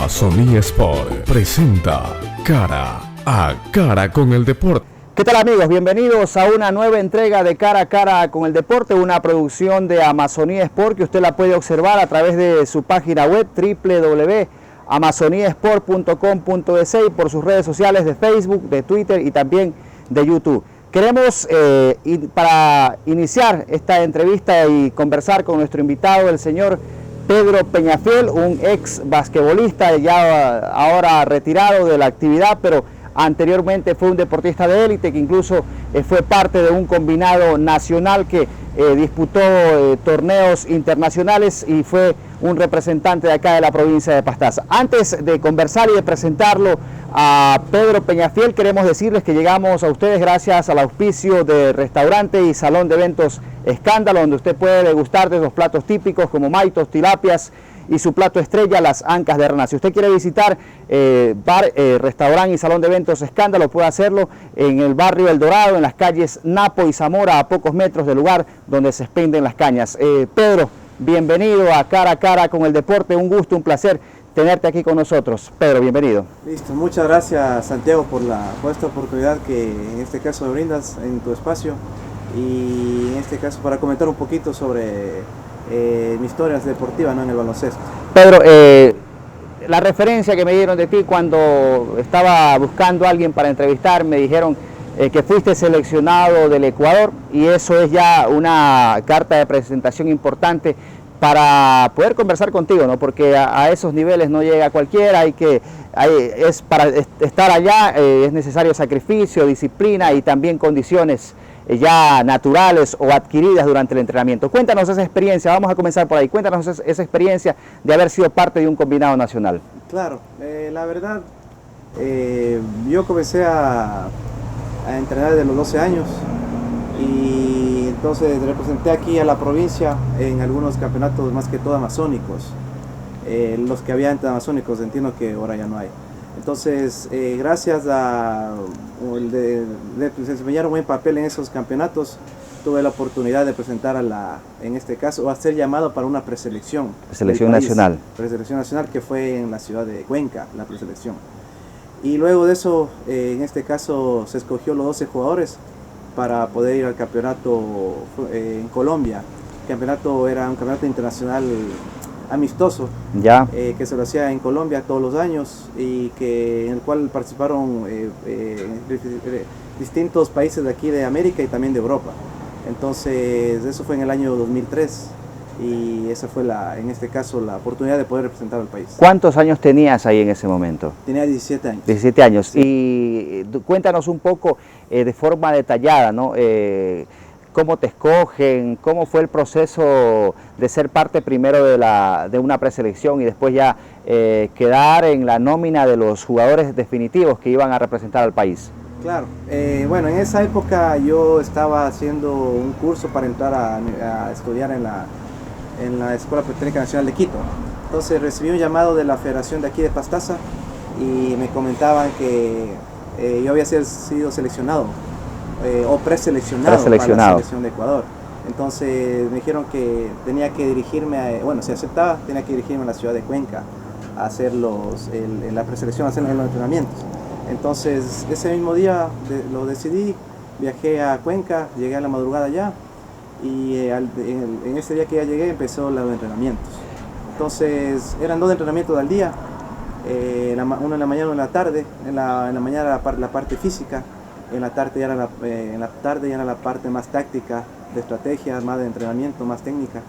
Amazonía Sport presenta Cara a Cara con el Deporte. ¿Qué tal, amigos? Bienvenidos a una nueva entrega de Cara a Cara con el Deporte, una producción de Amazonía Sport que usted la puede observar a través de su página web www.amazoniasport.com.es y por sus redes sociales de Facebook, de Twitter y también de YouTube. Queremos, para iniciar esta entrevista y conversar con nuestro invitado, el señor Pedro Peñafiel, un ex basquetbolista ya ahora retirado de la actividad, pero anteriormente fue un deportista de élite que incluso fue parte de un combinado nacional que disputó torneos internacionales y fue un representante de acá de la provincia de Pastaza. Antes de conversar y de presentarlo a Pedro Peñafiel, queremos decirles que llegamos a ustedes gracias al auspicio de restaurante y salón de eventos Escándalo, donde usted puede degustar de los platos típicos como maitos, tilapias y su plato estrella, las ancas de rana. Si usted quiere visitar restaurante y salón de eventos Escándalo, puede hacerlo en el barrio El Dorado, en las calles Napo y Zamora, a pocos metros del lugar donde se expenden las cañas. Pedro, bienvenido a Cara con el Deporte, un gusto, un placer tenerte aquí con nosotros. Pedro, bienvenido. Listo, muchas gracias, Santiago, por esta oportunidad que en este caso me brindas en tu espacio y en este caso para comentar un poquito sobre mi historia deportiva, ¿no?, en el baloncesto. Pedro, la referencia que me dieron de ti cuando estaba buscando a alguien para entrevistar, me dijeron que fuiste seleccionado del Ecuador, y eso es ya una carta de presentación importante para poder conversar contigo, ¿no? Porque a esos niveles no llega cualquiera, para estar allá es necesario sacrificio, disciplina y también condiciones ya naturales o adquiridas durante el entrenamiento. Cuéntanos esa experiencia, vamos a comenzar por ahí, cuéntanos esa experiencia de haber sido parte de un combinado nacional. Claro, la verdad, yo comencé a entrenar desde los 12 años y entonces representé aquí a la provincia en algunos campeonatos, más que todo amazónicos, los que había entre amazónicos, entiendo que ahora ya no hay. Entonces, gracias a desempeñar un buen papel en esos campeonatos, tuve la oportunidad de presentar en este caso, a ser llamado para una preselección. Preselección nacional. Preselección nacional, que fue en la ciudad de Cuenca, la preselección. Y luego de eso, en este caso, se escogió los 12 jugadores para poder ir al campeonato en Colombia. El campeonato era un campeonato internacional amistoso, ya, que se lo hacía en Colombia todos los años y en el cual participaron distintos países de aquí de América y también de Europa. Entonces eso fue en el año 2003 y esa fue en este caso la oportunidad de poder representar al país. ¿Cuántos años tenías ahí en ese momento? Tenía 17 años. 17 años. Sí. Y cuéntanos un poco de forma detallada, ¿no? ¿Cómo te escogen? ¿Cómo fue el proceso de ser parte primero de una preselección y después ya quedar en la nómina de los jugadores definitivos que iban a representar al país? Claro, bueno, en esa época yo estaba haciendo un curso para entrar a estudiar en la Escuela Politécnica Nacional de Quito. Entonces recibí un llamado de la Federación de aquí de Pastaza y me comentaban que yo había sido seleccionado o preseleccionado para la selección de Ecuador. Entonces me dijeron que tenía que dirigirme, si aceptaba, tenía que dirigirme a la ciudad de Cuenca a hacer la preselección, a hacer los entrenamientos. Entonces ese mismo día lo decidí, viajé a Cuenca, llegué a la madrugada allá y en ese día que ya llegué empezó los entrenamientos. Entonces eran 2 entrenamientos al día, uno en la mañana y uno en la tarde. En la mañana la parte física, en la tarde ya era la parte más táctica, de estrategia, más de entrenamiento, más técnica.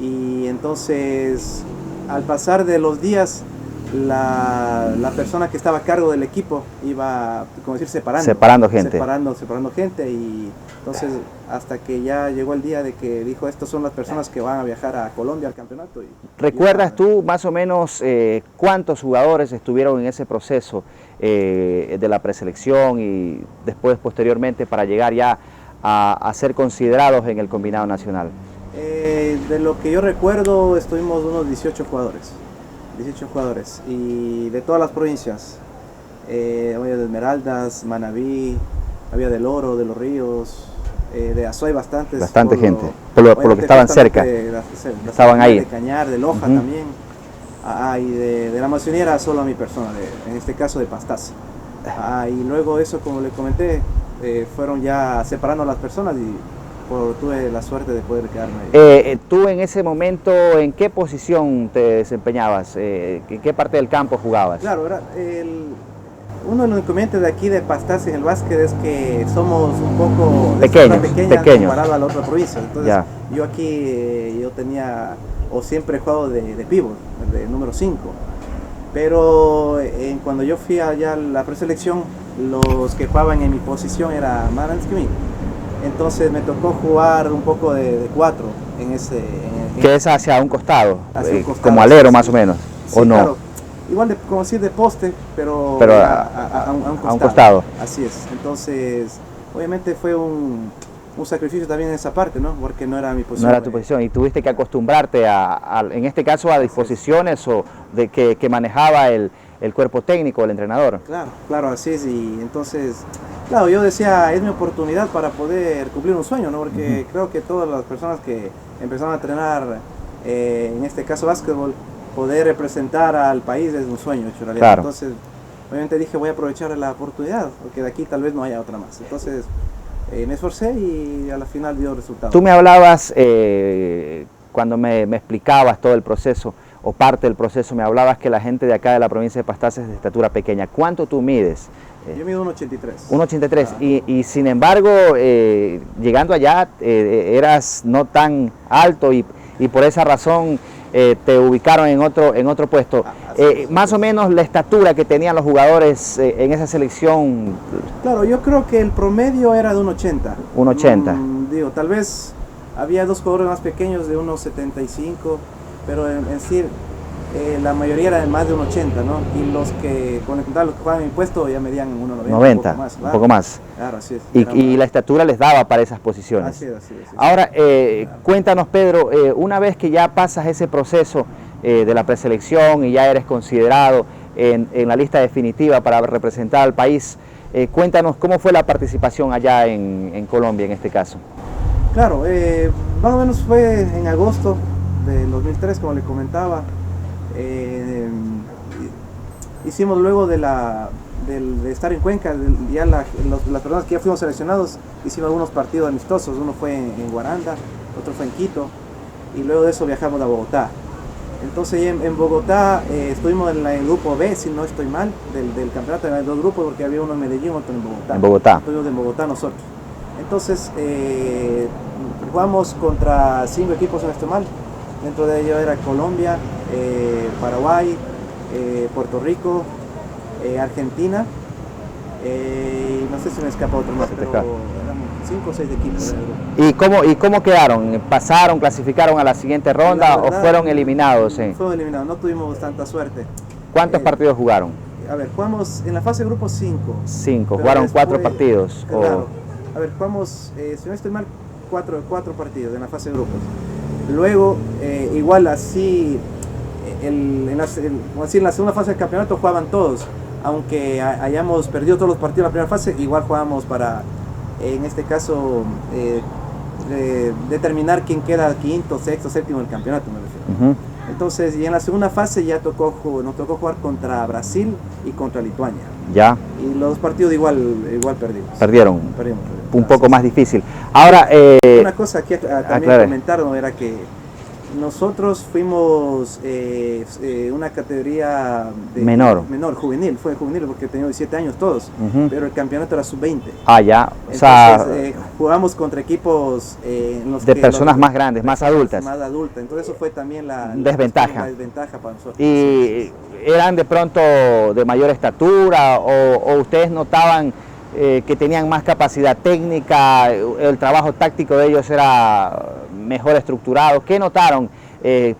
Y entonces al pasar de los días, la persona que estaba a cargo del equipo iba, como decir, separando gente, y entonces hasta que ya llegó el día de que dijo, estas son las personas que van a viajar a Colombia al campeonato. ¿Recuerdas tú más o menos cuántos jugadores estuvieron en ese proceso de la preselección y después posteriormente para llegar ya a ser considerados en el combinado nacional? De lo que yo recuerdo, estuvimos unos 18 jugadores y de todas las provincias. Había de Esmeraldas, Manabí, había del Oro, de Los Ríos, de Azuay bastante gente, por lo que estaban cerca, estaban ahí. De Cañar, de Loja también. Y de la Amazonía era solo a mi persona, en este caso de Pastaza. Y luego eso, como le comenté, fueron ya separando a las personas y tuve la suerte de poder quedarme ahí. ¿Tú en ese momento en qué posición te desempeñabas? ¿En qué parte del campo jugabas? Claro, uno de los inconvenientes de aquí de Pastaza en el básquet es que somos un poco pequeños comparado a la otra provincia. Entonces yo aquí yo tenía o siempre he jugado de pívot, de número 5. Pero cuando yo fui allá a la preselección, los que jugaban en mi posición era Maranskimi. Entonces me tocó jugar un poco de 4 que es hacia un costado, como sí, alero sí, más o menos, sí, ¿o no? Claro. Igual como decir de poste, pero a un costado. Así es. Entonces, obviamente fue un sacrificio también en esa parte, ¿no? Porque no era mi posición. No era tu posición y tuviste que acostumbrarte en este caso a disposiciones o de que manejaba el cuerpo técnico, el entrenador. Claro, así es. Y entonces, claro, yo decía, es mi oportunidad para poder cumplir un sueño, ¿no? Porque creo que todas las personas que empezaron a entrenar, en este caso básquetbol, poder representar al país es un sueño hecho realidad. Claro. Entonces, obviamente dije, voy a aprovechar la oportunidad, porque de aquí tal vez no haya otra más. Entonces, me esforcé y a la final dio resultado. Tú me hablabas, cuando me explicabas todo el proceso, o parte del proceso, me hablabas que la gente de acá de la provincia de Pastaza es de estatura pequeña. ¿Cuánto tú mides? Yo mido 1,83. 1,83. Y sin embargo, llegando allá, eras no tan alto y por esa razón te ubicaron en otro puesto. Más o menos la estatura que tenían los jugadores en esa selección. Claro, yo creo que el promedio era de 1,80. 1,80. Digo, tal vez había 2 jugadores más pequeños de 1,75, pero en sí la mayoría era de más de 1,80, ¿no? Y los que jugaban en mi puesto ya medían 1,90. Un poco más. Claro, así es. Y la estatura les daba para esas posiciones. Así es. Ahora, cuéntanos, Pedro, una vez que ya pasas ese proceso de la preselección y ya eres considerado en la lista definitiva para representar al país, cuéntanos cómo fue la participación allá en Colombia en este caso. Claro, más o menos fue en agosto del 2003, como le comentaba. Hicimos luego de estar en Cuenca, ya las personas que ya fuimos seleccionados, hicimos algunos partidos amistosos. Uno fue en Guaranda, otro fue en Quito, y luego de eso viajamos a Bogotá. Entonces en Bogotá estuvimos en el grupo B, si no estoy mal, del campeonato. Había 2 grupos porque había uno en Medellín, otro en Bogotá. En Bogotá. Estuvimos en Bogotá nosotros. Entonces jugamos contra 5 equipos, si no estoy mal. Dentro de ellos era Colombia, Paraguay, Puerto Rico, Argentina, no sé si me escapa otro más, pero eran 5 o 6 equipos. ¿Y cómo quedaron? ¿Pasaron, clasificaron a la siguiente ronda o fueron eliminados? Fueron eliminados, no tuvimos tanta suerte. ¿Cuántos partidos jugaron? A ver, jugamos en la fase de grupo 5. 5, jugaron 4 partidos. Claro, a ver, jugamos, si no estoy mal, 4 partidos en la fase de grupos. Luego, igual así, en la segunda fase del campeonato jugaban todos, aunque hayamos perdido todos los partidos en la primera fase, igual jugábamos para, en este caso, determinar quién queda quinto, sexto, séptimo del campeonato, me refiero. Entonces, y en la segunda fase ya nos tocó jugar contra Brasil y contra Lituania. Ya. Y los partidos igual perdimos. Perdimos. Un poco más difícil. Ahora, una cosa que también comentaron era que nosotros fuimos una categoría menor, juvenil, fue juvenil porque teníamos 17 años todos, pero el campeonato era sub-20. Ya. Entonces, jugamos contra equipos de personas más grandes, más adultas. Entonces eso fue también la desventaja para nosotros. ¿Y eran de pronto de mayor estatura o ustedes notaban que tenían más capacidad técnica, el trabajo táctico de ellos era mejor estructurado? ¿Qué notaron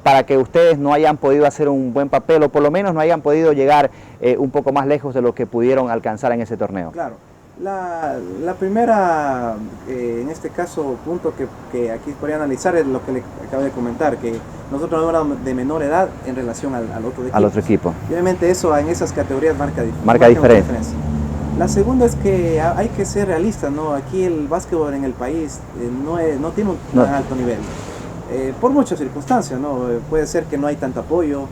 para que ustedes no hayan podido hacer un buen papel o por lo menos no hayan podido llegar un poco más lejos de lo que pudieron alcanzar en ese torneo? Claro, la primera, en este caso, punto que aquí podría analizar es lo que le acabo de comentar, que nosotros no éramos de menor edad en relación al otro equipo. Y obviamente eso en esas categorías marca diferencia. La segunda es que hay que ser realistas, ¿no? Aquí el básquetbol en el país no tiene un tan alto nivel, por muchas circunstancias, ¿no? Puede ser que no hay tanto apoyo,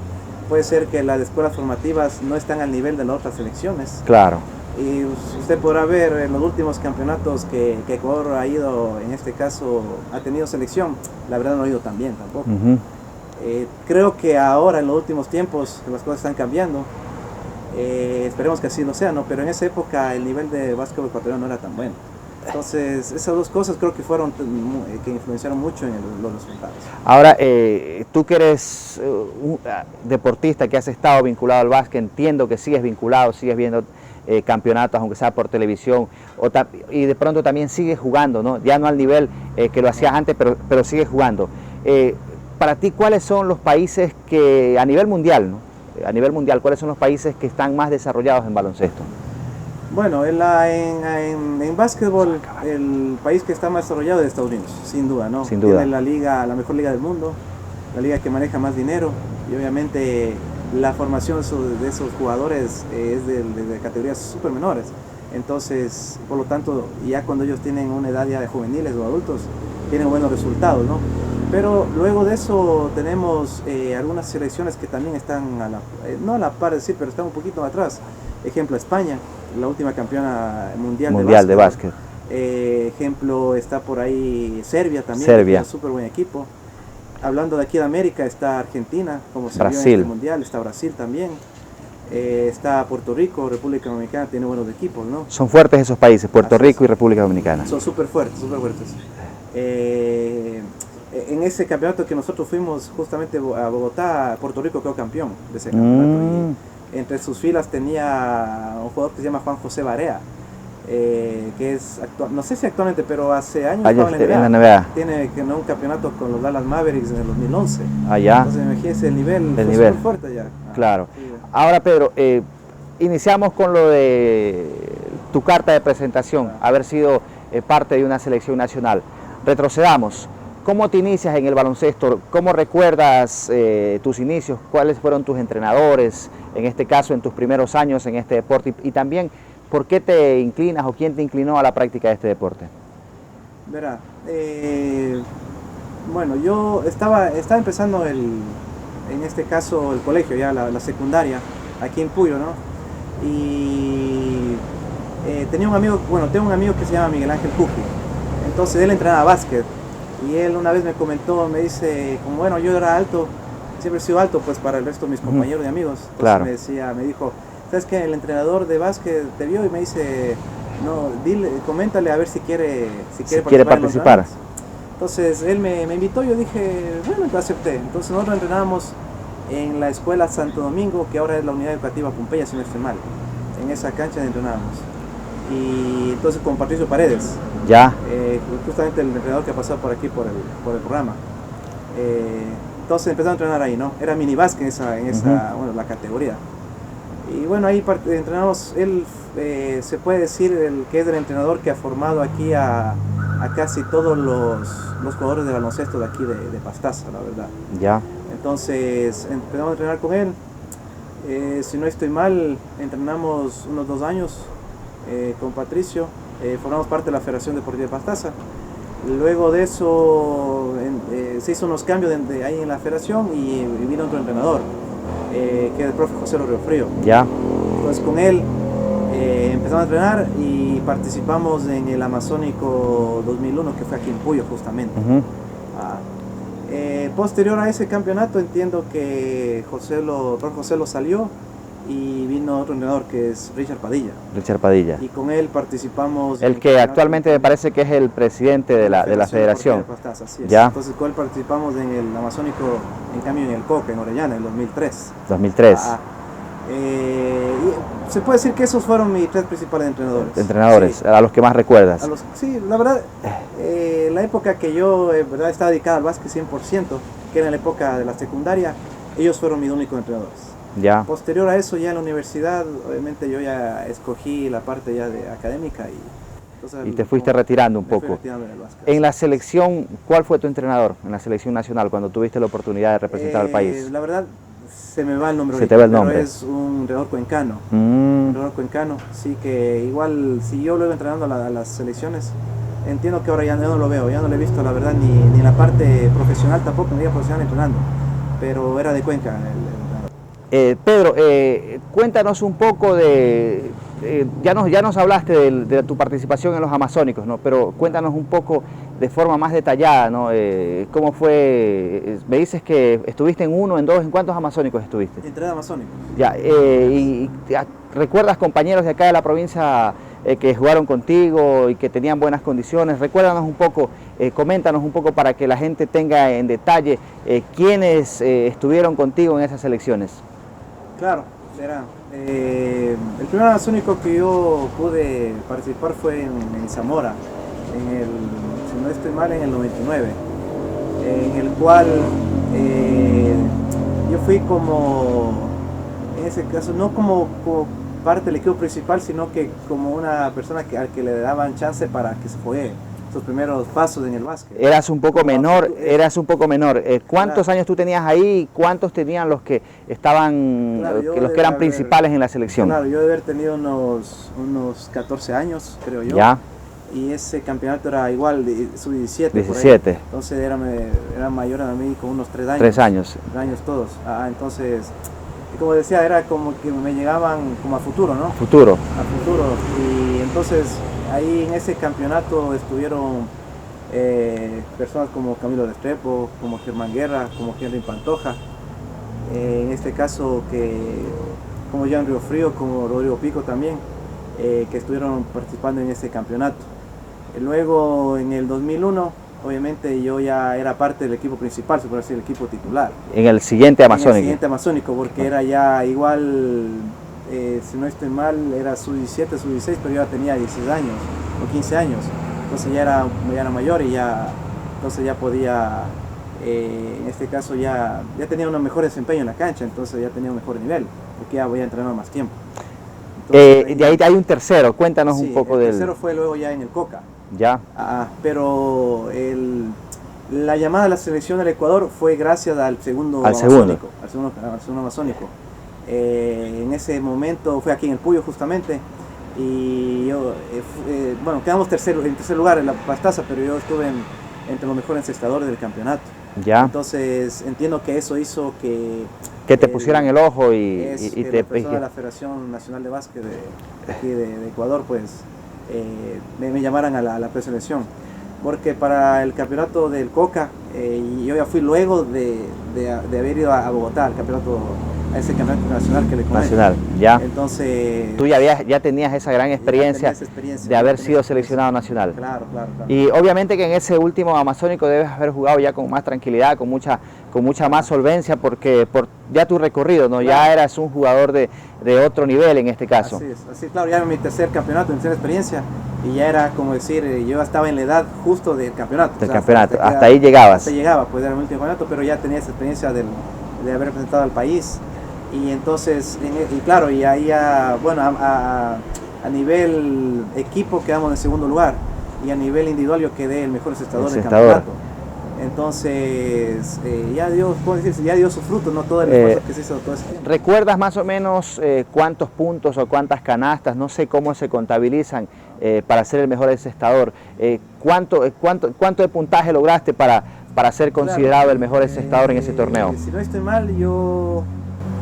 puede ser que las escuelas formativas no están al nivel de las otras selecciones. Claro. Y usted podrá ver en los últimos campeonatos que Ecuador ha ido, en este caso, ha tenido selección, la verdad no ha ido tan bien tampoco. Creo que ahora, en los últimos tiempos, las cosas están cambiando. Esperemos que así lo sea, ¿no? Pero en esa época el nivel de básquetbol ecuatoriano no era tan bueno. Entonces, esas dos cosas creo que fueron que influenciaron mucho en los resultados. Ahora, tú que eres un deportista que has estado vinculado al básquet, entiendo que sigues vinculado, sigues viendo campeonatos, aunque sea por televisión, y de pronto también sigues jugando, ¿no? Ya no al nivel que lo hacías antes, pero sigues jugando. Para ti, ¿cuáles son los países que, a nivel mundial, ¿no? A nivel mundial, ¿cuáles son los países que están más desarrollados en baloncesto? Bueno, en básquetbol, el país que está más desarrollado es Estados Unidos, sin duda, ¿no? Sin duda. Tiene la liga, la mejor liga del mundo, la liga que maneja más dinero, y obviamente la formación de esos jugadores es de categorías súper menores. Entonces, por lo tanto, ya cuando ellos tienen una edad ya de juveniles o adultos, tienen buenos resultados, ¿no? Pero luego de eso tenemos algunas selecciones que también están, no a la par, decir, pero están un poquito atrás. Ejemplo, España, la última campeona mundial de básquet. Ejemplo, está por ahí Serbia también, Serbia. Un súper buen equipo. Hablando de aquí de América, está Argentina, como se vio en Brasil. este mundial, está Brasil también. Está Puerto Rico, República Dominicana, tiene buenos equipos, ¿no? Son fuertes esos países, Puerto Rico y República Dominicana. Son súper fuertes, súper fuertes. En ese campeonato que nosotros fuimos justamente a Bogotá, Puerto Rico quedó campeón de ese campeonato. Y entre sus filas tenía un jugador que se llama Juan José Barea, que es no sé si actualmente, pero hace años estaba en la NBA. Tiene un campeonato con los Dallas Mavericks en el 2011. Allá. Entonces imagínese el nivel, súper fuerte allá. Claro. Sí. Ahora, Pedro, iniciamos con lo de tu carta de presentación, haber sido parte de una selección nacional. Retrocedamos. ¿Cómo te inicias en el baloncesto? ¿Cómo recuerdas tus inicios? ¿Cuáles fueron tus entrenadores, en este caso, en tus primeros años en este deporte? Y también, ¿por qué te inclinas o quién te inclinó a la práctica de este deporte? Verá, bueno, yo estaba empezando en este caso el colegio, ya la secundaria, aquí en Puyo, ¿no? Y tengo un amigo que se llama Miguel Ángel Cuqui. Entonces él entrenaba básquet. Y él una vez me comentó, me dice, como bueno, yo era alto, siempre he sido alto pues para el resto de mis compañeros y amigos. Entonces claro. me dijo, ¿sabes qué? El entrenador de básquet te vio y me dice, no, coméntale a ver si quiere participar. Entonces él me invitó, yo dije, bueno, entonces acepté. Entonces nosotros entrenábamos en la escuela Santo Domingo, que ahora es la Unidad Educativa Pompeya, si no estoy mal. En esa cancha entrenábamos. Y entonces con Patricio Paredes. Ya. Justamente el entrenador que ha pasado por aquí por el programa. Entonces empezamos a entrenar ahí, ¿no? Era mini básquet bueno, la categoría. Y bueno, ahí entrenamos, él se puede decir que es el entrenador que ha formado aquí a casi todos los jugadores de baloncesto de aquí de Pastaza, la verdad. Ya. Entonces empezamos a entrenar con él. Si no estoy mal, entrenamos unos 2 años con Patricio. Formamos parte de la Federación Deportiva de Pastaza. Luego de eso se hizo unos cambios ahí en la federación y vino otro entrenador, que es el profe José Riofrío. Ya. Entonces con él empezamos a entrenar y participamos en el Amazónico 2001, que fue aquí en Puyo justamente. Posterior a ese campeonato entiendo que el profe José lo salió y vino otro entrenador que es Richard Padilla. Richard Padilla. Y con él participamos. El que actualmente me parece que es el presidente de la federación. Pastaza, así es. Ya. Entonces con él participamos en el Amazónico, en cambio en el Coca, en Orellana, en 2003. 2003. Y se puede decir que esos fueron mis 3 principales entrenadores. Entrenadores, sí. a los que más recuerdas. Sí, la verdad, la época que yo verdad estaba dedicado al básquet 100%, que era en la época de la secundaria, ellos fueron mis únicos entrenadores. Ya. Posterior a eso, ya en la universidad, obviamente yo ya escogí la parte ya de académica y te fuiste retirando un poco. En la selección, ¿cuál fue tu entrenador en la selección nacional cuando tuviste la oportunidad de representar al país? La verdad, se me va el nombre. Se te va el nombre. Pero es un entrenador cuencano. Un entrenador cuencano, sí, que igual si yo luego entrenando a las selecciones, entiendo que ahora ya no lo veo, ya no lo he visto, la verdad, ni en la parte profesional tampoco, ni profesional entrenando, pero era de Cuenca el entrenador. Pedro, cuéntanos un poco de, ya nos hablaste de tu participación en los Amazónicos, ¿no? Pero cuéntanos un poco de forma más detallada, ¿no? ¿Cómo fue? Me dices que estuviste en uno, en dos, ¿en cuántos Amazónicos estuviste? En 3 Amazónicos. Ya, ¿recuerdas compañeros de acá de la provincia que jugaron contigo y que tenían buenas condiciones? Recuérdanos un poco, coméntanos un poco para que la gente tenga en detalle quiénes estuvieron contigo en esas selecciones. Claro, verá. El primer amazónico que yo pude participar fue en Zamora, si no estoy mal, en el 99, en el cual yo fui como, en ese caso, no como parte del equipo principal, sino que como una persona al que le daban chance para que se juegue sus primeros pasos en el básquet. Eras un poco menor. ¿Cuántos claro. años tú tenías ahí? ¿Cuántos tenían los que estaban, Claro, los que eran principales en la selección? Claro, yo debe haber tenido unos 14 años, creo yo. Ya. Y ese campeonato era igual, sub-17. 17. Entonces era mayor a mí con unos 3 años. 3 años. 3 años todos. Entonces, como decía, era como que me llegaban como a futuro, ¿no? Futuro. A futuro. Y entonces ahí en ese campeonato estuvieron personas como Camilo Restrepo, como Germán Guerra, como Henry Pantoja. En este caso como Jean Río Frío, como Rodrigo Pico también, que estuvieron participando en ese campeonato. Luego en el 2001, obviamente yo ya era parte del equipo principal, se puede decir el equipo titular. En el siguiente Amazónico. En el siguiente Amazónico, porque era ya igual, si no estoy mal, era sub-17, sub-16, pero yo ya tenía 16 años o 15 años. Entonces ya era mayor y entonces ya podía, en este caso ya tenía un mejor desempeño en la cancha, entonces ya tenía un mejor nivel, porque ya voy a entrenar más tiempo. Entonces, de ahí hay un tercero, cuéntanos un poco del... El tercero fue luego ya en el Coca. Ya. Pero la llamada a la selección del Ecuador fue gracias al segundo amazónico. En ese momento fue aquí en el Puyo justamente, y yo, bueno, quedamos en tercer lugar en la Pastaza, pero yo estuve entre los mejores encestadores del campeonato. Ya. Entonces entiendo que eso hizo que te pusieran el ojo y la persona de la Federación Nacional de Básquet de Ecuador, pues me llamaran a la preselección, porque para el campeonato del Coca, yo ya fui luego de haber ido a Bogotá a ese campeonato nacional que le comento. Nacional, ya. Entonces tú ya tenías esa gran experiencia, de haber sido seleccionado nacional. Claro. Y obviamente que en ese último Amazónico debes haber jugado ya con más tranquilidad, con mucha más solvencia, porque por ya tu recorrido, ¿no? Claro. Ya eras un jugador de otro nivel en este caso. Así es, claro, ya en mi tercer campeonato, mi tercera experiencia, y ya era como decir, yo estaba en la edad justo del campeonato. Hasta ahí llegabas. Hasta llegaba, pues era mi último campeonato, pero ya tenía esa experiencia de haber representado al país. Y entonces, y claro, y ahí a nivel equipo quedamos en segundo lugar, y a nivel individual yo quedé el mejor encestador del campeonato. Entonces, ya dio sus frutos, no todo el esfuerzo que se hizo todo ese tiempo. ¿Recuerdas más o menos cuántos puntos o cuántas canastas, no sé cómo se contabilizan para ser el mejor encestador? ¿Cuánto de puntaje lograste para ser considerado el mejor encestador en ese torneo? Si no estoy mal, yo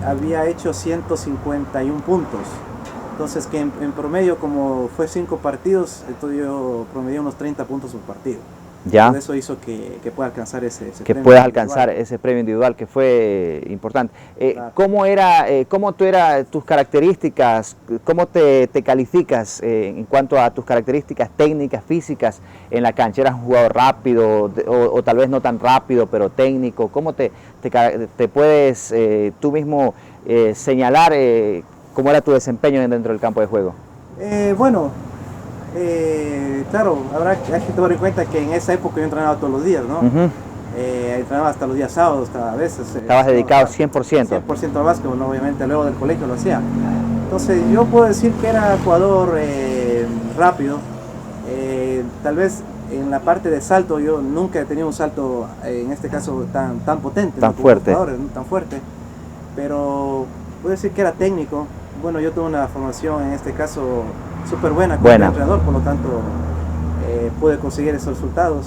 había hecho 151 puntos. Entonces, que en promedio, como fue 5 partidos, entonces yo promedié unos 30 puntos por partido. Ya. Eso hizo que pueda alcanzar ese premio. Que puedas alcanzar ese premio individual, que fue importante. Claro. ¿Cómo tus características, cómo te calificas en cuanto a tus características técnicas, físicas en la cancha? ¿Eras un jugador rápido o tal vez no tan rápido, pero técnico? ¿Cómo te puedes tú mismo señalar cómo era tu desempeño dentro del campo de juego? Claro, hay que tomar en cuenta que en esa época yo entrenaba todos los días, ¿no? Entrenaba hasta los días sábados, a veces. Estabas dedicado 100%. 100% al básquet, ¿no? Obviamente luego del colegio lo hacía. Entonces yo puedo decir que era jugador rápido. Tal vez en la parte de salto yo nunca he tenido un salto, en este caso, tan potente. Tan fuerte. No tan fuerte. Pero puedo decir que era técnico. Bueno, yo tuve una formación, en este caso, súper buena como entrenador, por lo tanto pude conseguir esos resultados.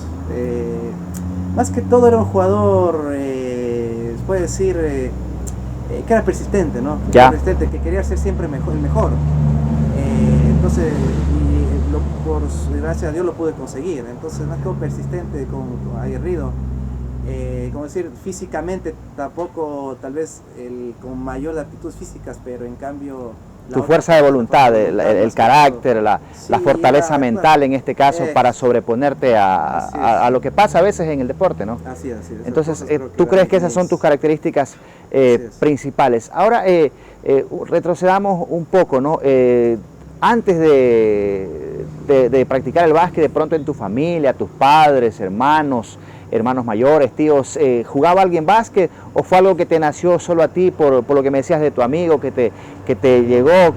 Más que todo era un jugador, puede decir, que era persistente, ¿no? Que Ya. era persistente, que quería ser siempre mejor, el mejor. Entonces, gracias a Dios lo pude conseguir. Entonces, más que persistente, como aguerrido. Como decir, físicamente tampoco, tal vez con mayor de aptitudes físicas, pero en cambio... Tu fuerza de voluntad, el carácter, la fortaleza mental en este caso para sobreponerte a lo que pasa a veces en el deporte, ¿no? Así es. Entonces, ¿tú crees que esas son tus características principales? Ahora, retrocedamos un poco, ¿no? Antes de practicar el básquet, de pronto en tu familia, tus padres, hermanos mayores, tíos, ¿jugaba alguien básquet o fue algo que te nació solo a ti por lo que me decías de tu amigo que te llegó?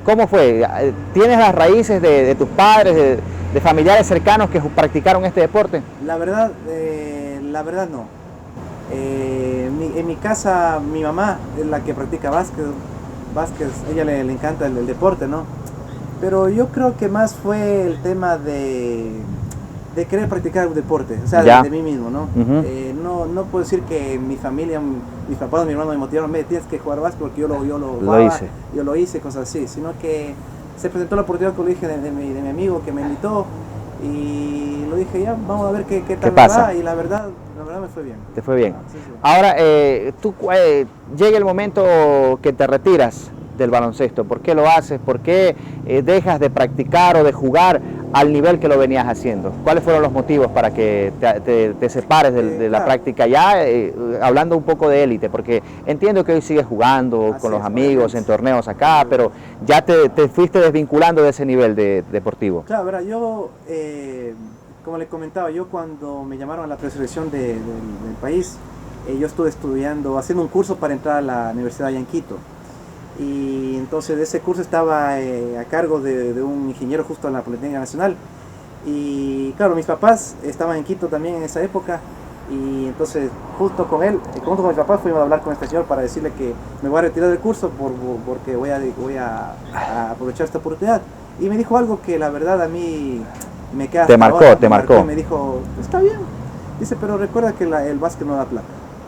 ¿Cómo fue? ¿Tienes las raíces de tus padres, de familiares cercanos que practicaron este deporte? La verdad no. En mi casa, mi mamá es la que practica básquet, ella le encanta el deporte, ¿no? Pero yo creo que más fue el tema de querer practicar un deporte, o sea, de mí mismo, ¿no? No puedo decir que mi familia, mis papás, mi hermano me motivaron, tienes que jugar básquet porque yo lo hice, cosas así, sino que se presentó la oportunidad, como dije, de mi amigo que me invitó y lo dije, ya, vamos a ver qué tal me va, y la verdad me fue bien. ¿Te fue bien? Sí. Ahora, llega el momento que te retiras del baloncesto. ¿Por qué lo haces? ¿Por qué dejas de practicar o de jugar al nivel que lo venías haciendo? ¿Cuáles fueron los motivos para que te separes de la práctica ya, hablando un poco de élite? Porque entiendo que hoy sigues jugando con los amigos en torneos acá, pero ya te fuiste desvinculando de ese nivel deportivo. Claro, verá, yo, como le comentaba, yo cuando me llamaron a la preselección del país, yo estuve haciendo un curso para entrar a la Universidad allá en Quito. Y entonces ese curso estaba a cargo de un ingeniero justo en la Politécnica Nacional. Y claro, mis papás estaban en Quito también en esa época. Y entonces junto con mis papás fuimos a hablar con este señor para decirle que me voy a retirar del curso porque voy a aprovechar esta oportunidad. Y me dijo algo que la verdad a mí me queda... Te marcó. Me dijo, está bien. Dice, pero recuerda que el básquet no da plata.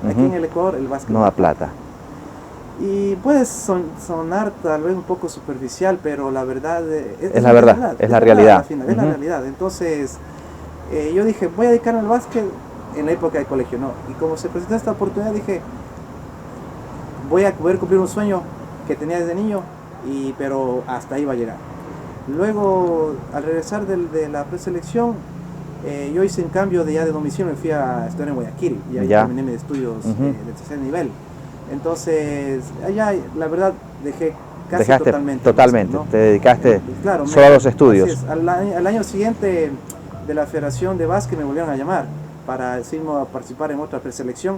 Aquí en el Ecuador el básquet no da plata. Y puede sonar tal vez un poco superficial, pero la verdad es la verdad, es la realidad. Es la realidad. Entonces, yo dije, voy a dedicarme al básquet en la época de colegio, ¿no? Y como se presentó esta oportunidad, dije, voy a poder cumplir un sueño que tenía desde niño, pero hasta ahí va a llegar. Luego, al regresar de la preselección, yo hice un cambio de domicilio, me fui a estudiar en Guayaquil y ahí terminé mis estudios de tercer nivel. Entonces, allá la verdad dejaste totalmente, ¿no? Te dedicaste claro, solo a los estudios. Así es. Al año siguiente de la Federación de Básquet me volvieron a llamar para decirme a participar en otra preselección,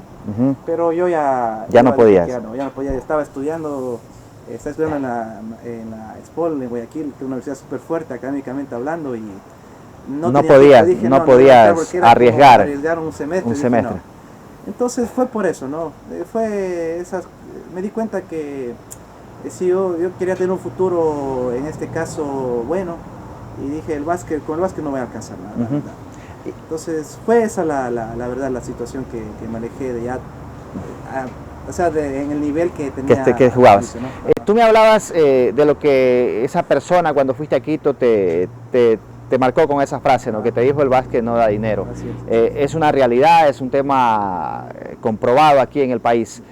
pero yo ya no podías. Ya no podía, estaba estudiando en la EXPOL en Guayaquil, que es una universidad súper fuerte académicamente hablando, y no podías arriesgar un semestre. No. Entonces fue por eso, ¿no? Me di cuenta que si yo quería tener un futuro, en este caso, bueno, y dije, con el básquet no voy a alcanzar nada, la verdad. Entonces fue esa la verdad, la situación que me alejé de ya, en el nivel que tenía. Que jugabas. ¿No? Tú me hablabas de lo que esa persona cuando fuiste a Quito te marcó con esa frase, ¿no? Que te dijo el básquet no da dinero. Es una realidad, es un tema comprobado aquí en el país.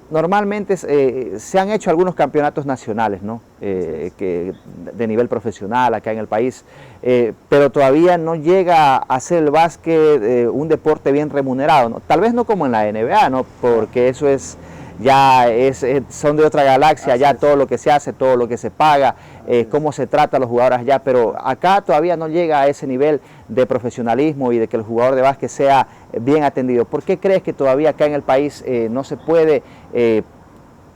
Normalmente se han hecho algunos campeonatos nacionales, ¿no? De nivel profesional acá en el país, pero todavía no llega a ser el básquet un deporte bien remunerado, ¿no? Tal vez no como en la NBA, ¿no? Porque eso son de otra galaxia, ya todo lo que se hace, todo lo que se paga, cómo se trata a los jugadores allá, pero acá todavía no llega a ese nivel de profesionalismo y de que el jugador de básquet sea bien atendido. ¿Por qué crees que todavía acá en el país no se puede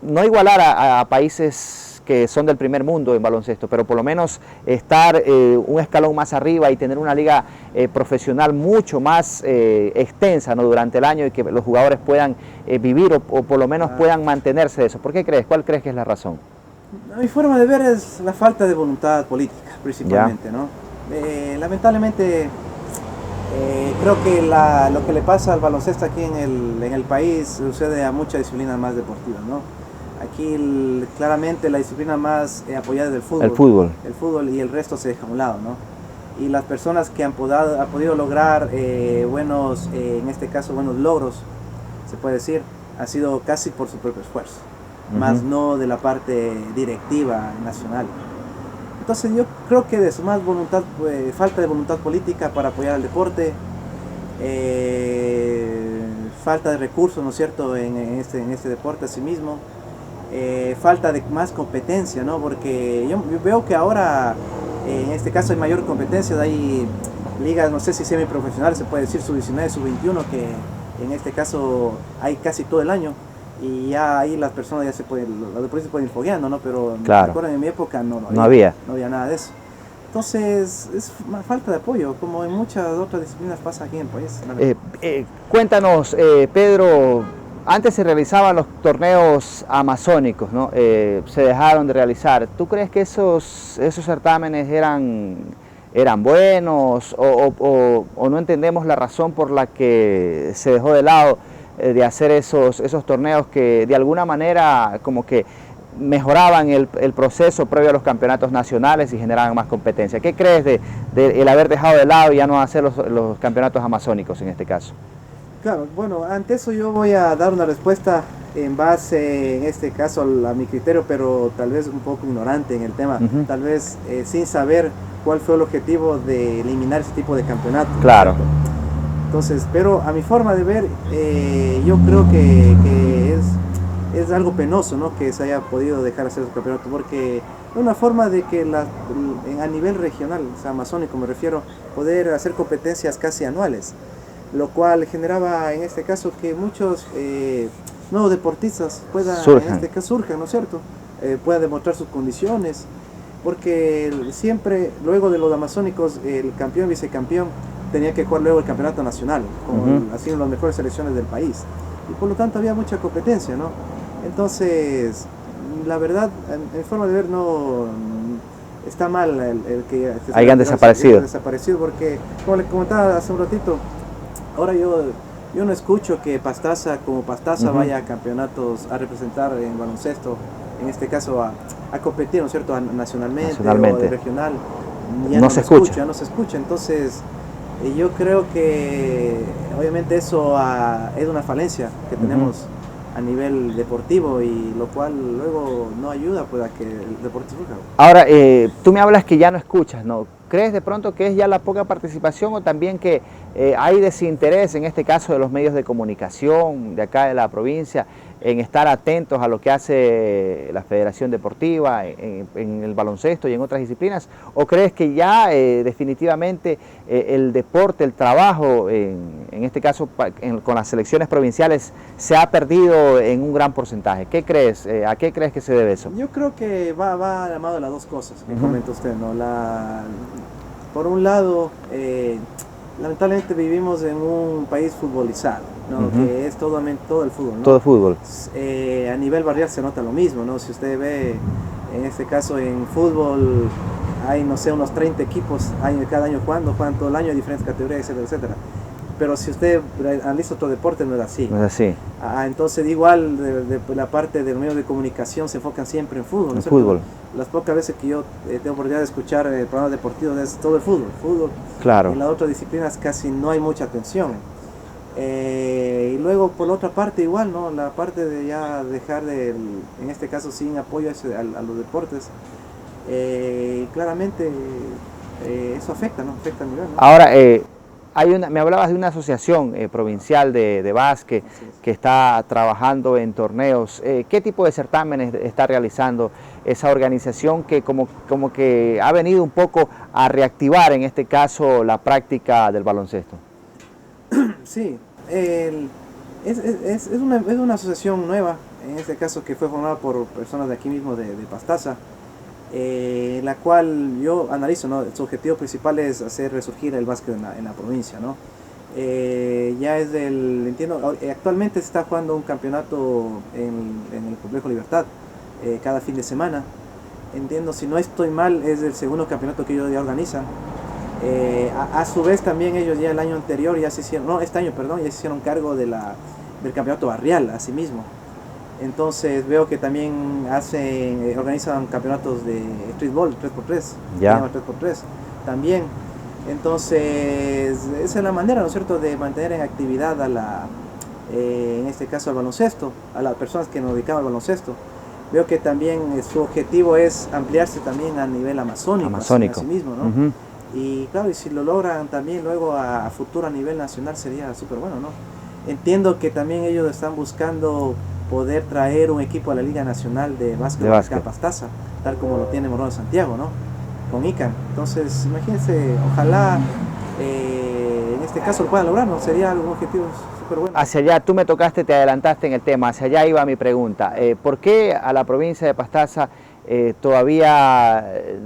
no igualar a países que son del primer mundo en baloncesto, pero por lo menos estar un escalón más arriba y tener una liga profesional mucho más extensa, ¿no? Durante el año, y que los jugadores puedan vivir o por lo menos puedan mantenerse de eso? ¿Por qué crees? ¿Cuál crees que es la razón? Mi forma de ver es la falta de voluntad política, principalmente, ¿no? Lamentablemente Creo que lo que le pasa al baloncesto aquí en el país sucede a muchas disciplinas más deportivas, ¿no? Aquí claramente la disciplina más apoyada es el fútbol. El fútbol. El fútbol, y el resto se deja a un lado, ¿no? Y las personas que han podido lograr buenos, en este caso buenos logros, se puede decir, ha sido casi por su propio esfuerzo, más no de la parte directiva nacional. Entonces yo creo que de su más voluntad, falta de voluntad política para apoyar al deporte, falta de recursos, ¿no es cierto?, en este deporte a sí mismo, falta de más competencia, ¿no? Porque yo veo que ahora, en este caso, hay mayor competencia, hay ligas, no sé si semiprofesionales, se puede decir sub-19, sub-21, que en este caso hay casi todo el año. Y ya ahí las personas ya los deportistas pueden ir fogueando, ¿no? Pero claro, me acuerdo en mi época no había nada de eso. Entonces es falta de apoyo, como en muchas otras disciplinas pasa aquí en el país. Cuéntanos, Pedro, antes se realizaban los torneos amazónicos, ¿no? Se dejaron de realizar. ¿Tú crees que esos certámenes eran buenos o no entendemos la razón por la que se dejó de lado de hacer esos torneos que de alguna manera como que mejoraban el proceso previo a los campeonatos nacionales y generaban más competencia? ¿Qué crees de el haber dejado de lado y ya no hacer los campeonatos amazónicos en este caso? Claro, bueno, ante eso yo voy a dar una respuesta en base, en este caso, a mi criterio, pero tal vez un poco ignorante en el tema, tal vez sin saber cuál fue el objetivo de eliminar ese tipo de campeonatos. Claro. Entonces, pero a mi forma de ver, yo creo que es algo penoso, ¿no?, que se haya podido dejar hacer el campeonato, porque es una forma de que a nivel regional, o sea, amazónico me refiero, poder hacer competencias casi anuales, lo cual generaba en este caso que muchos nuevos deportistas surjan, ¿no es cierto?, puedan demostrar sus condiciones, porque siempre luego de los amazónicos el campeón y vicecampeón tenía que jugar luego el campeonato nacional, haciendo las mejores selecciones del país, y por lo tanto había mucha competencia, ¿no? Entonces, la verdad, en forma de ver, no está mal el que hayan desaparecido, porque, como le comentaba hace un ratito, ahora yo no escucho que Pastaza vaya a campeonatos a representar en baloncesto, en este caso a competir, ¿no es cierto?, nacionalmente. O de regional, ya no se escucha. Entonces yo creo que obviamente eso es una falencia que tenemos a nivel deportivo, y lo cual luego no ayuda pues a que el deporte surja. Ahora, tú me hablas que ya no escuchas, ¿no? ¿Crees de pronto que es ya la poca participación o también que hay desinterés en este caso de los medios de comunicación de acá de la provincia en estar atentos a lo que hace la Federación Deportiva en el baloncesto y en otras disciplinas? ¿O crees que ya definitivamente el deporte, el trabajo, en este caso con las selecciones provinciales, se ha perdido en un gran porcentaje? ¿Qué crees? ¿A qué crees que se debe eso? Yo creo que va llamado a las dos cosas que comenta usted, ¿no? Por un lado, lamentablemente vivimos en un país futbolizado, ¿no? Que es todo el fútbol, ¿no? Todo fútbol. A nivel barrial se nota lo mismo, ¿no? Si usted ve, en este caso en fútbol, hay, no sé, unos 30 equipos cada año juegan todo el año, diferentes categorías, etcétera, etcétera. Pero si usted analiza otro deporte, no es así. No es así. Entonces, igual, de la parte de los medios de comunicación se enfocan siempre en fútbol, ¿no? Fútbol. Las pocas veces que yo tengo oportunidad de escuchar programas deportivos es todo el fútbol. Claro. En las otras disciplinas casi no hay mucha atención. Y luego, por la otra parte, igual, ¿no? La parte de ya dejar en este caso, sin apoyo a los deportes, claramente eso afecta, ¿no? Afecta a nivel, ¿no? Ahora, me hablabas de una asociación provincial de básquet que está trabajando en torneos. ¿Qué tipo de certámenes está realizando esa organización que como que ha venido un poco a reactivar en este caso la práctica del baloncesto? Sí, es una asociación nueva, en este caso que fue formada por personas de aquí mismo, de Pastaza, la cual yo analizo, ¿no? Su objetivo principal es hacer resurgir el básquet en la provincia, ¿no? Ya es entiendo, actualmente se está jugando un campeonato en el Complejo Libertad cada fin de semana. Entiendo, si no estoy mal, es el segundo campeonato que ellos ya organizan. A su vez también ellos ya el año anterior ya se hicieron, no, este año, perdón, ya se hicieron cargo del campeonato barrial, asimismo. Entonces veo que también organizan campeonatos de streetball, 3x3, ya. 3x3 también. Entonces esa es la manera, ¿no es cierto?, de mantener en actividad en este caso al baloncesto, a las personas que nos dedicamos al baloncesto. Veo que también su objetivo es ampliarse también a nivel amazónico. Así mismo, ¿no? Y claro, y si lo logran también luego a futuro a nivel nacional sería súper bueno, ¿no? Entiendo que también ellos están buscando poder traer un equipo a la Liga Nacional de Básquet acá a Pastaza, tal como lo tiene Morón de Santiago, ¿no? Con ICANN. Entonces, imagínense, ojalá en este caso lo puedan lograr, ¿no? Sería un objetivo súper bueno. Hacia allá, tú me tocaste, te adelantaste en el tema, hacia allá iba mi pregunta. ¿Por qué a la provincia de Pastaza todavía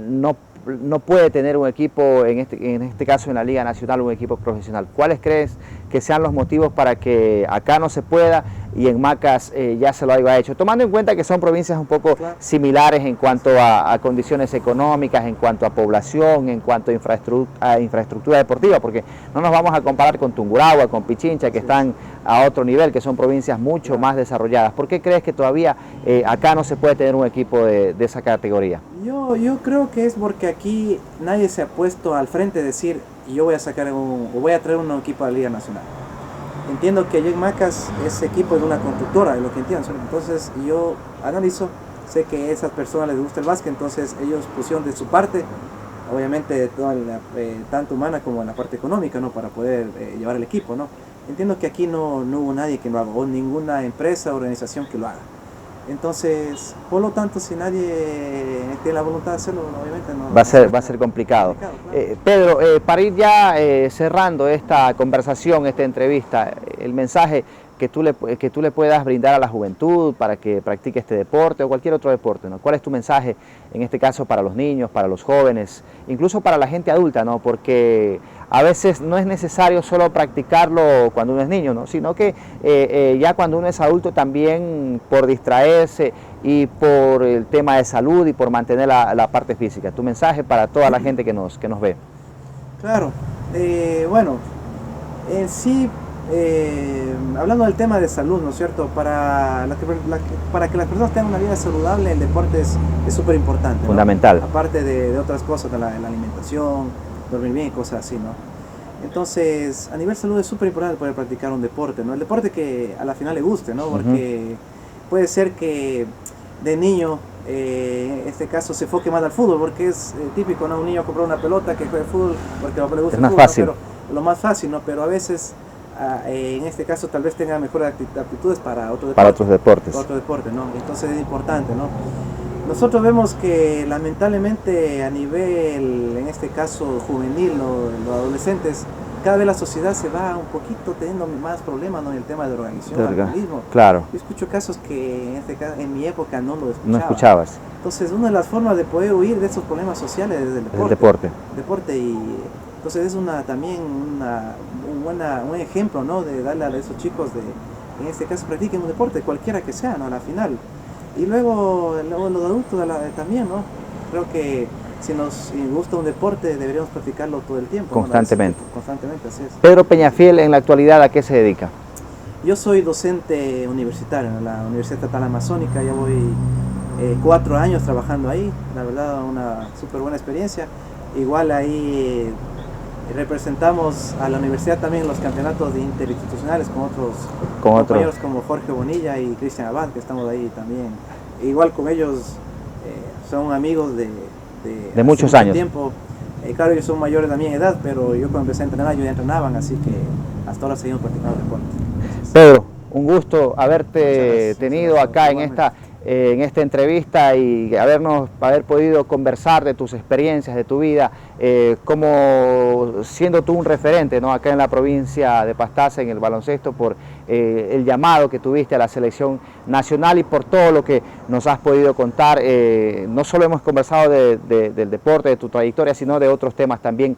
no puede tener un equipo, en este caso en la Liga Nacional, un equipo profesional? ¿Cuáles crees que sean los motivos para que acá no se pueda y en Macas ya se lo haya hecho? Tomando en cuenta que son provincias un poco similares en cuanto a condiciones económicas, en cuanto a población, en cuanto a infraestructura deportiva, porque no nos vamos a comparar con Tungurahua, con Pichincha, que están a otro nivel, que son provincias mucho más desarrolladas. ¿Por qué crees que todavía acá no se puede tener un equipo de esa categoría? Yo creo que es porque aquí nadie se ha puesto al frente de decir yo voy a sacar o voy a traer un equipo a la Liga Nacional. Entiendo que allá en Macas ese equipo es de una constructora, es lo que entiendo. Entonces yo analizo, sé que a esas personas les gusta el básquet, entonces ellos pusieron de su parte, obviamente tanto humana como en la parte económica, ¿no?, para poder llevar el equipo, ¿no? Entiendo que aquí no hubo nadie que lo haga, o ninguna empresa o organización que lo haga. Entonces, por lo tanto, si nadie tiene la voluntad de hacerlo, obviamente no va a ser complicado. Claro. Pedro, para ir ya cerrando esta conversación, esta entrevista, el mensaje que tú le puedas brindar a la juventud para que practique este deporte o cualquier otro deporte, ¿no? ¿Cuál es tu mensaje en este caso para los niños, para los jóvenes, incluso para la gente adulta, ¿no? Porque a veces no es necesario solo practicarlo cuando uno es niño, ¿no?, sino que ya cuando uno es adulto también, por distraerse y por el tema de salud y por mantener la parte física. Tu mensaje para toda la gente que nos ve. Claro, bueno, en sí, hablando del tema de salud, ¿no es cierto? Para que las personas tengan una vida saludable, el deporte es súper importante, ¿no? Fundamental. Aparte de otras cosas, de la alimentación, dormir bien y cosas así, ¿no? Entonces, a nivel salud es súper importante poder practicar un deporte, ¿no? El deporte que a la final le guste, ¿no? Porque puede ser que de niño, en este caso, se enfoque más al fútbol, porque es típico, ¿no? Un niño compra una pelota que juegue fútbol porque le gusta el fútbol, fácil. ¿no? Pero lo más fácil, ¿no? Pero a veces, en este caso, tal vez tenga mejores aptitudes para otro deporte. Para otros deportes. Para otro deporte, ¿no? Entonces es importante, ¿no? Nosotros vemos que lamentablemente a nivel, en este caso juvenil o los adolescentes, cada vez la sociedad se va un poquito teniendo más problemas, ¿no?, en el tema de organización, del alcoholismo. Claro. Yo escucho casos que en mi época no lo escuchaba. No escuchabas. Entonces una de las formas de poder huir de esos problemas sociales es el deporte. Y entonces es también un ejemplo, ¿no?, de darle a esos chicos en este caso practiquen un deporte, cualquiera que sea, ¿no?, a la final. Y luego los adultos también, ¿no? Creo que si nos gusta un deporte deberíamos practicarlo todo el tiempo. Constantemente. ¿No? Constantemente, así es. Pedro Peñafiel, en la actualidad, ¿a qué se dedica? Yo soy docente universitario en la Universidad Estatal Amazónica, ya voy 4 años trabajando ahí, la verdad una súper buena experiencia. Igual ahí representamos a la universidad también en los campeonatos interinstitucionales con otros compañeros como Jorge Bonilla y Cristian Abad, que estamos ahí también. Igual con ellos son amigos de muchos años. Tiempo. Claro, ellos son mayores también en edad, pero yo cuando empecé a entrenar, ellos ya entrenaban, así que hasta ahora seguimos practicando deporte. Pedro, un gusto haberte tenido acá en esta entrevista y haber podido conversar de tus experiencias, de tu vida, como siendo tú un referente, ¿no?, acá en la provincia de Pastaza en el baloncesto por el llamado que tuviste a la selección nacional y por todo lo que nos has podido contar. No solo hemos conversado del deporte, de tu trayectoria, sino de otros temas también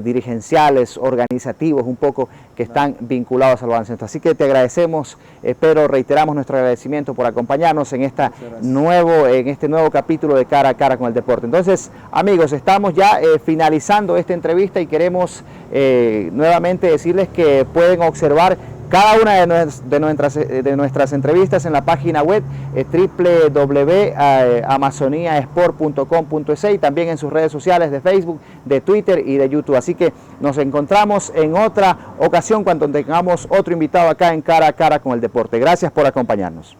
dirigenciales, organizativos, un poco que están vinculados al baloncesto. Así que te agradecemos, Pedro, reiteramos nuestro agradecimiento por acompañarnos en este nuevo capítulo de Cara a Cara con el Deporte. Entonces, amigos, estamos ya finalizando esta entrevista y queremos nuevamente decirles que pueden observar cada una de nuestras entrevistas en la página web www.amazoniasport.com.es y también en sus redes sociales de Facebook, de Twitter y de YouTube. Así que nos encontramos en otra ocasión cuando tengamos otro invitado acá en Cara a Cara con el Deporte. Gracias por acompañarnos.